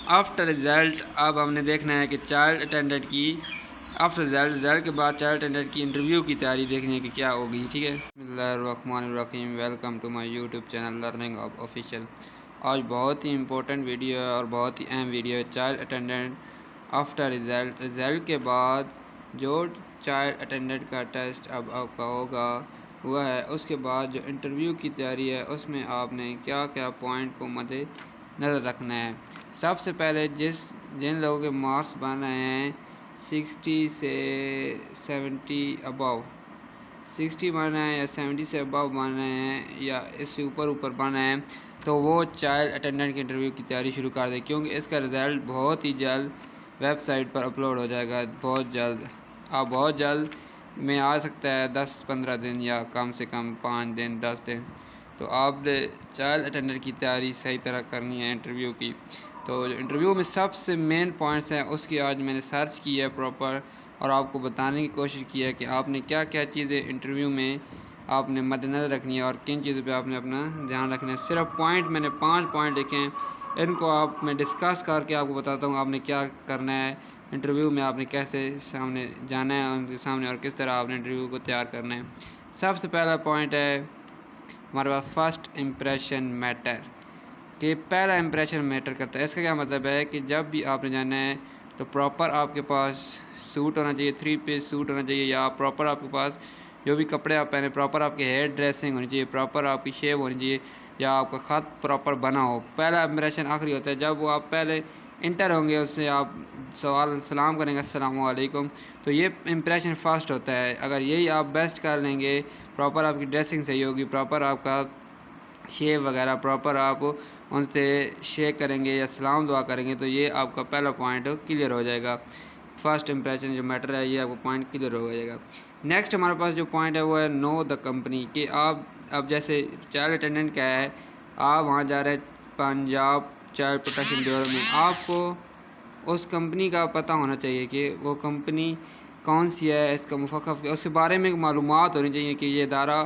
After result اب ہم نے دیکھنا ہے کہ چائلڈ اٹینڈنٹ کی آفٹر رزلٹ کے بعد چائلڈ اٹینڈنٹ کی انٹرویو کی تیاری دیکھنے ہے کہ کیا ہوگی. ٹھیک ہے. بسم اللہ الرحمن الرحیم. Welcome to my YouTube channel learning official. آج بہت ہی امپورٹنٹ ویڈیو ہے اور بہت ہی اہم ویڈیو ہے. چائلڈ اٹینڈنٹ آفٹر رزلٹ کے بعد جو چائلڈ اٹینڈنٹ کا ٹیسٹ اب آپ کا ہوا ہے، اس کے بعد جو انٹرویو کی تیاری ہے اس میں آپ نے کیا کیا پوائنٹ کو مد نظر رکھنا ہے. سب سے پہلے جن لوگوں کے مارکس بن رہے ہیں 60 سے 70 ابو 60 بن رہے ہیں یا 70 سے ابو بن رہے ہیں یا اس سے اوپر بن رہے ہیں، تو وہ چائلڈ اٹینڈنٹ کے انٹرویو کی تیاری شروع کر دیں، کیونکہ اس کا رزلٹ بہت ہی جلد ویب سائٹ پر اپلوڈ ہو جائے گا. بہت جلد میں آ سکتا ہے، 10-15 دن یا کم سے کم 5 دن 10 دن. تو آپ نے چائلڈ اٹینڈنٹ کی تیاری صحیح طرح کرنی ہے انٹرویو کی. تو انٹرویو میں سب سے مین پوائنٹس ہیں اس کی آج میں نے سرچ کی ہے پراپر، اور آپ کو بتانے کی کوشش کی ہے کہ آپ نے کیا کیا چیزیں انٹرویو میں آپ نے مد نظر رکھنی ہے اور کن چیزوں پہ آپ نے اپنا دھیان رکھنا ہے. صرف پوائنٹ میں نے 5 پوائنٹ لکھے ہیں، ان کو میں ڈسکس کر کے آپ کو بتاتا ہوں آپ نے کیا کرنا ہے انٹرویو میں، آپ نے کیسے سامنے جانا ہے ان کے سامنے اور کس طرح آپ نے انٹرویو کو تیار کرنا ہے. سب سے پہلا پوائنٹ ہے ہمارے پاس فرسٹ امپریشن میٹر، کہ پہلا امپریشن میٹر کرتا ہے. اس کا کیا مطلب ہے کہ جب بھی آپ نے جانا ہے تو پراپر آپ کے پاس سوٹ ہونا چاہیے، 3 پیس سوٹ ہونا چاہیے، یا پراپر آپ کے پاس جو بھی کپڑے آپ پہنے پراپر آپ کی ہیئر ڈریسنگ ہونی چاہیے، پراپر آپ کی شیو ہونی چاہیے، یا آپ کا خط پراپر بنا ہو. پہلا امپریشن آخری ہوتا ہے، جب وہ آپ پہلے انٹر ہوں گے اس سے آپ سلام کریں گے السلام علیکم، تو یہ امپریشن فرسٹ ہوتا ہے. اگر یہی آپ بیسٹ کر لیں گے، پراپر آپ کی ڈریسنگ صحیح ہوگی، پراپر آپ کا شیو وغیرہ پراپر آپ ان سے شیک کریں گے یا سلام دعا کریں گے، تو یہ آپ کا پہلا پوائنٹ کلیئر ہو جائے گا. فرسٹ امپریشن جو میٹر ہے یہ آپ کو پوائنٹ کلیئر ہو جائے گا. نیکسٹ ہمارے پاس جو پوائنٹ ہے وہ ہے نو دا کمپنی، کہ آپ اب جیسے چائلڈ اٹینڈنٹ کیا ہے، آپ وہاں جا رہے ہیں پنجاب چائلڈ پروٹیکشن بیورو میں، آپ کو اس کمپنی کا پتہ ہونا چاہیے کہ وہ کمپنی کون سی ہے، اس کا مفقف اس کے بارے میں معلومات ہونی چاہیے کہ یہ ادارہ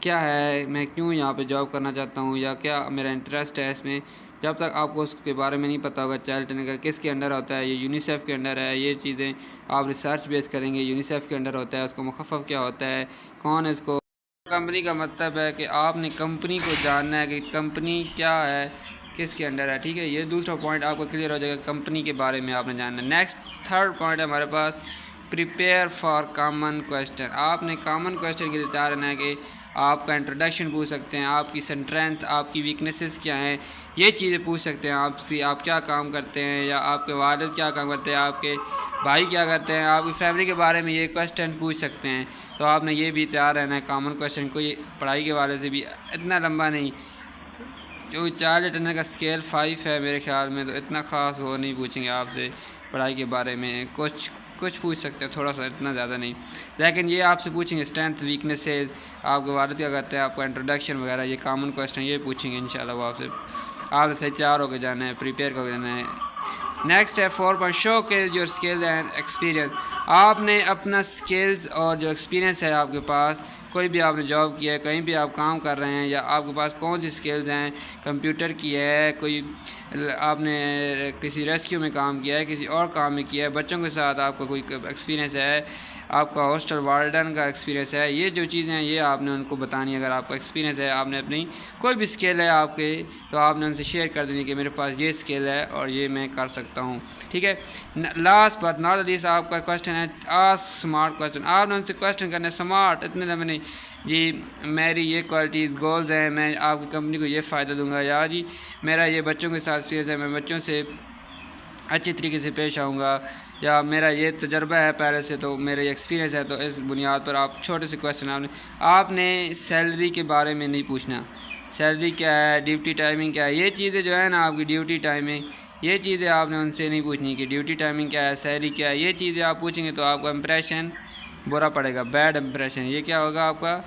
کیا ہے، میں کیوں یہاں پہ جاب کرنا چاہتا ہوں، یا کیا میرا انٹرسٹ ہے اس میں. جب تک آپ کو اس کے بارے میں نہیں پتہ ہوگا چائلڈ اٹینڈنٹ کا کس کے انڈر ہوتا ہے، یہ یونیسیف کے انڈر ہے، یہ چیزیں آپ ریسرچ بیس کریں گے. یونیسیف کے انڈر ہوتا ہے، اس کا مخفف کیا ہوتا ہے، کون اس کو. کمپنی کا مطلب ہے کہ آپ نے کمپنی کو جاننا ہے کہ کمپنی کیا ہے، کس کے انڈر ہے. ٹھیک ہے، یہ دوسرا پوائنٹ آپ کو کلیئر ہو جائے گا، کمپنی کے بارے میں آپ نے جاننا ہے. نیکسٹ تھرڈ پوائنٹ ہے ہمارے پاس پریپیئر فار کامن کویسچن. آپ نے کامن کویسچن کے لیے تیار رہنا ہے کہ آپ کا انٹروڈکشن پوچھ سکتے ہیں، آپ کی اسٹرینتھ، آپ کی ویکنیسز کیا ہیں، یہ چیزیں پوچھ سکتے ہیں آپ سے. آپ کیا کام کرتے ہیں، یا آپ کے والد کیا کام کرتے ہیں، آپ کے بھائی کیا کرتے ہیں، آپ کی فیملی کے بارے میں یہ کویسچن پوچھ سکتے ہیں. تو آپ نے یہ بھی تیار رہنا ہے کامن کویسچن. کوئی پڑھائی کے والے سے بھی اتنا لمبا نہیں، جو چائلڈ اٹینڈنٹ کا اسکیل 5 ہے میرے خیال میں، تو اتنا خاص وہ نہیں پوچھیں گے آپ سے پڑھائی کے بارے میں. کچھ پوچھ سکتے ہیں تھوڑا سا، اتنا زیادہ نہیں. لیکن یہ آپ سے پوچھیں گے اسٹرینتھ، ویکنیسز، آپ کے والد کیا کرتے ہیں، آپ کا انٹروڈکشن وغیرہ، یہ کامن کویسچن یہ پوچھیں گے انشاءاللہ. وہ آپ نے صحیح تیار ہو کے جانا ہے، پریپیئر ہو کے جانا ہے. نیکسٹ ہے 4 showcases your skills and experience. آپ نے اپنا اسکلز اور جو ایکسپیرینس ہے آپ کے پاس، کوئی بھی آپ نے جاب کی ہے، کہیں بھی آپ کام کر رہے ہیں، یا آپ کے پاس کون سی اسکلز ہیں، کمپیوٹر کی ہے، کوئی آپ نے کسی ریسکیو میں کام کیا ہے، کسی اور کام میں کیا ہے، بچوں کے ساتھ آپ کا کوئی ایکسپیرینس ہے، آپ کا ہاسٹل وارڈن کا ایکسپیرینس ہے، یہ جو چیزیں ہیں یہ آپ نے ان کو بتانی ہے. اگر آپ کا ایکسپیرینس ہے، آپ نے اپنی کوئی بھی اسکل ہے آپ کے، تو آپ نے ان سے شیئر کر دینی کہ میرے پاس یہ اسکل ہے اور یہ میں کر سکتا ہوں. ٹھیک ہے. لاسٹ بٹ ناٹ لیسٹ آپ کا کویسچن ہے آسک اسمارٹ کویسچن. آپ نے ان سے کویسچن کرنا ہے اسمارٹ، اتنے لمبے نہیں. جی میری یہ کوالٹیز گولز ہیں، میں آپ کی کمپنی کو یہ فائدہ دوں گا، یا جی میرا یہ بچوں کے ساتھ ایکسپیرینس ہے، میں بچوں سے اچھی طریقے سے پیش آؤں گا، یا میرا یہ تجربہ ہے پہلے سے، تو میرا یہ ایکسپیرینس ہے. تو اس بنیاد پر آپ چھوٹے سے کویسچن آپ نے سیلری کے بارے میں نہیں پوچھنا. سیلری کیا ہے، ڈیوٹی ٹائمنگ کیا ہے، یہ چیزیں جو ہے نا آپ کی ڈیوٹی ٹائمنگ، یہ چیزیں آپ نے ان سے نہیں پوچھنی کہ ڈیوٹی ٹائمنگ کیا ہے، سیلری کیا ہے. یہ چیزیں آپ پوچھیں گے تو آپ کا امپریشن برا پڑے گا، بیڈ امپریشن. یہ کیا ہوگا، آپ کا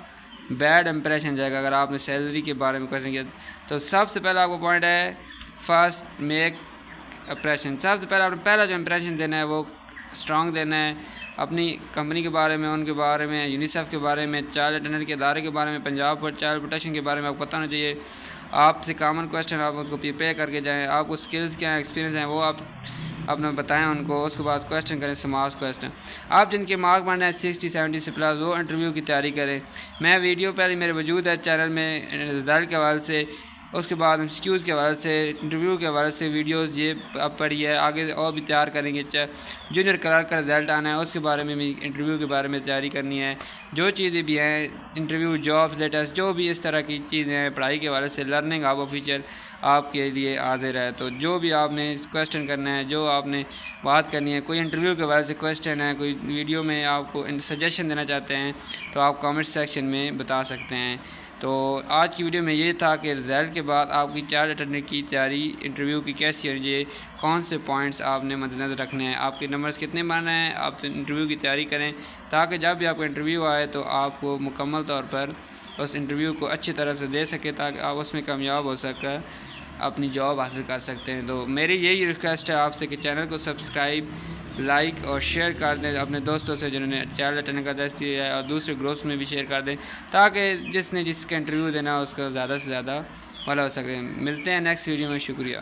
بیڈ امپریشن جائے گا اگر آپ نے سیلری کے بارے میں کویسچن کیا. تو سب سے پہلا آپ کو پوائنٹ ہے فرسٹ میک امپریشن. سب سے پہلا جو امپریشن دینا ہے وہ اسٹرانگ دینا ہے، اپنی کمپنی کے بارے میں، ان کے بارے میں، یونیسیف کے بارے میں، چائلڈ اٹینڈنٹ کے ادارے کے بارے میں، پنجاب چائلڈ پروٹیکشن کے بارے میں آپ کو پتہ ہونا چاہیے. آپ سے کامن کویشچن آپ ان کو پریپیئر کر کے جائیں. آپ کو سکلز کیا ہیں, ایکسپیرینس ہیں, وہ آپ اپنا بتائیں ان کو. اس کے بعد کویشچن کریں سماس کویشچن. آپ جن کے مارک بن رہے ہیں 60-70 سے پلس, وہ انٹرویو کی تیاری کریں. میں ویڈیو پہلے میرے وجود ہے چینل میں رزلٹ کے حوالے سے, اس کے بعد ایم سی کیوز کے حوالے سے, انٹرویو کے حوالے سے ویڈیوز یہ اب پڑھی ہے. آگے اور بھی تیار کریں گے. جونیئر کلرک کا رزلٹ آنا ہے, اس کے بارے میں بھی انٹرویو کے بارے میں تیاری کرنی ہے. جو چیزیں بھی ہیں انٹرویو, جاب لیٹسٹ, جو بھی اس طرح کی چیزیں ہیں پڑھائی کے حوالے سے, لرننگ آپ آفیشیل آپ کے لیے حاضر ہے. تو جو بھی آپ نے کویشچن کرنا ہے, جو آپ نے بات کرنی ہے, کوئی انٹرویو کے حوالے سے کویشچن ہے, کوئی ویڈیو میں آپ کو سجیشن دینا چاہتے ہیں, تو آپ کامنٹ سیکشن میں بتا سکتے ہیں. تو آج کی ویڈیو میں یہ تھا کہ رزلٹ کے بعد آپ کی چارٹ اٹینڈنٹ کی تیاری انٹرویو کی کیسی ہونی چاہیے, کون سے پوائنٹس آپ نے مد نظر رکھنے ہیں, آپ کے نمبرز کتنے بننا ہیں. آپ انٹرویو کی تیاری کریں تاکہ جب بھی آپ کا انٹرویو آئے تو آپ کو مکمل طور پر اس انٹرویو کو اچھی طرح سے دے سکے, تاکہ آپ اس میں کامیاب ہو سکیں, اپنی جاب حاصل کر سکتے ہیں. تو میری یہی ریکویسٹ ہے آپ سے کہ چینل کو سبسکرائب, لائک اور شیئر کر دیں اپنے دوستوں سے جنہوں نے چینل اٹینڈ کا دست دیا ہے, اور دوسرے گروپس میں بھی شیئر کر دیں تاکہ جس کا انٹرویو دینا اس کا زیادہ سے زیادہ بھلا ہو سکے. ملتے ہیں نیکسٹ ویڈیو میں. شکریہ.